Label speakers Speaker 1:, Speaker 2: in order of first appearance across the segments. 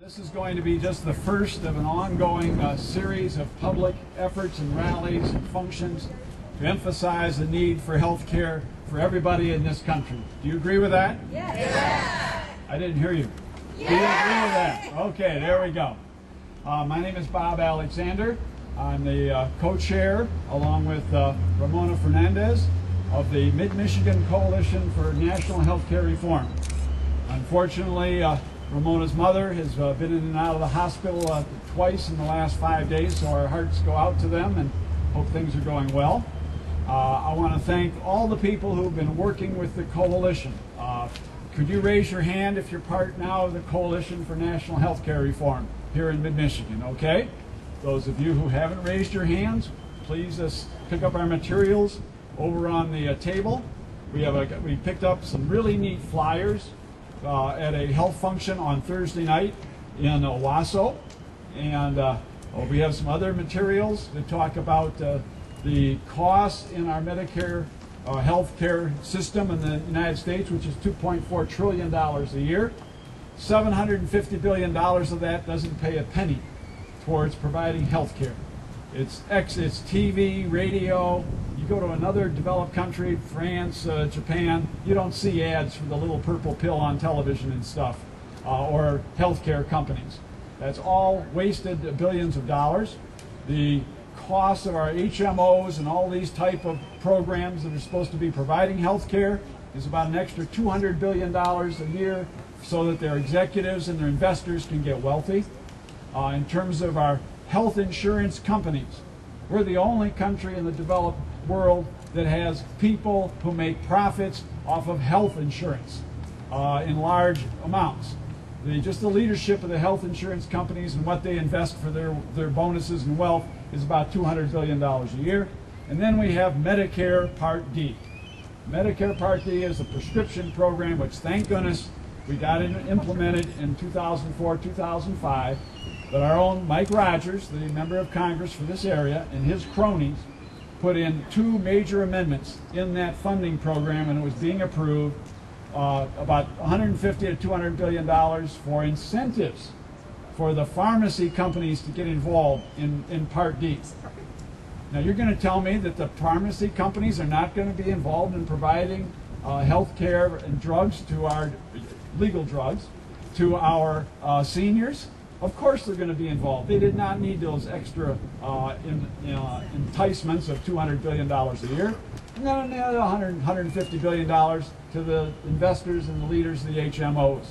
Speaker 1: This is going to be just the first of an ongoing series of public efforts and rallies and functions to emphasize the need for health care for everybody in this country. Do you agree with that?
Speaker 2: Yes. Yes.
Speaker 1: I didn't hear you.
Speaker 2: Yes.
Speaker 1: Do you agree with that? Okay, there we go. My name is Bob Alexander. I'm the co-chair, along with Ramona Fernandez, of the Mid-Michigan Coalition for National Health Care Reform. Unfortunately, Ramona's mother has been in and out of the hospital twice in the last 5 days, so our hearts go out to them and hope things are going well. I want to thank all the people who've been working with the coalition. Could you raise your hand if you're part now of the Coalition for National Health Care Reform here in Mid-Michigan, okay? Those of you who haven't raised your hands, please pick up our materials over on the table. We picked up some really neat flyers at a health function on Thursday night in Owasso, and we have some other materials that talk about the costs in our Medicare health care system in the United States, which is $2.4 trillion a year. $750 billion of that doesn't pay a penny towards providing health care. It's TV, radio. You go to another developed country, France, Japan, you don't see ads for the little purple pill on television and stuff, or healthcare companies. That's all wasted billions of dollars. The cost of our HMOs and all these type of programs that are supposed to be providing health care is about an extra $200 billion a year so that their executives and their investors can get wealthy. In terms of our health insurance companies, we're the only country in the developed world that has people who make profits off of health insurance in large amounts. Just the leadership of the health insurance companies and what they invest for their bonuses and wealth is about $200 billion a year. And then we have Medicare Part D. Medicare Part D is a prescription program which, thank goodness, we got it implemented in 2004, 2005. But our own Mike Rogers, the member of Congress for this area, and his cronies put in 2 major amendments in that funding program, and it was being approved, about $150 to $200 billion for incentives for the pharmacy companies to get involved in Part D. Now you're going to tell me that the pharmacy companies are not going to be involved in providing health care and drugs to our legal drugs to our seniors? Of course they're going to be involved. They did not need those extra enticements of $200 billion a year. And then another $150 billion to the investors and the leaders of the HMOs.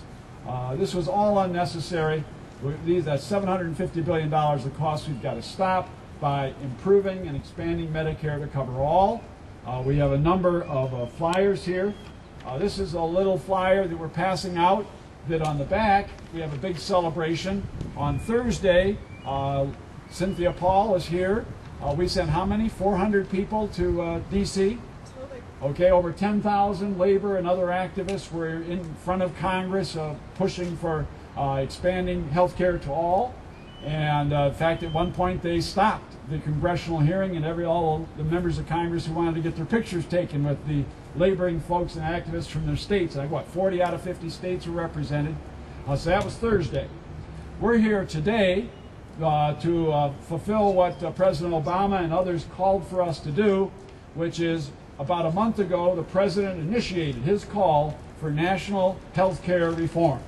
Speaker 1: This was all unnecessary. That's $750 billion of costs we've got to stop by improving and expanding Medicare to cover all. We have a number of flyers here. This is a little flyer that we're passing out. That on the back, we have a big celebration. On Thursday, Cynthia Paul is here. We sent how many? 400 people to D.C.? Okay, over 10,000 labor and other activists were in front of Congress pushing for expanding health care to all. And in fact, at one point, they stopped the congressional hearing, and all the members of Congress who wanted to get their pictures taken with the laboring folks and activists from their states. Like what, 40 out of 50 states were represented. So that was Thursday. We're here today to fulfill what President Obama and others called for us to do, which is about a month ago, the President initiated his call for national health care reform.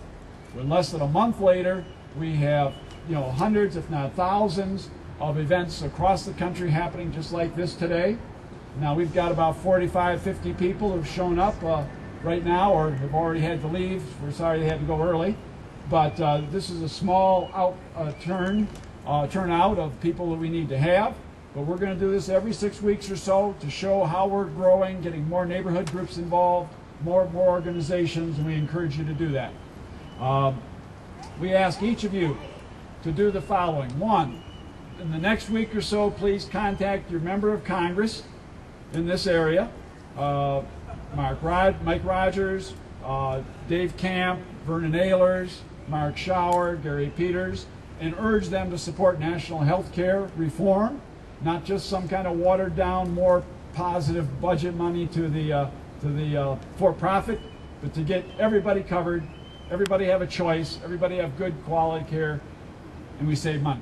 Speaker 1: We're less than a month later, we have hundreds, if not thousands, of events across the country happening just like this today. Now we've got about 45, 50 people who've shown up right now or have already had to leave. We're sorry they had to go early. But this is a small turnout of people that we need to have. But we're going to do this every 6 weeks or so to show how we're growing, getting more neighborhood groups involved, more organizations, and we encourage you to do that. We ask each of you to do the following. 1, in the next week or so, please contact your member of Congress in this area, Mike Rogers, Dave Camp, Vernon Ehlers, Mark Schauer, Gary Peters, and urge them to support national health care reform, not just some kind of watered down, more positive budget money to the for-profit, but to get everybody covered everybody have a choice, everybody have good quality care, and we save money.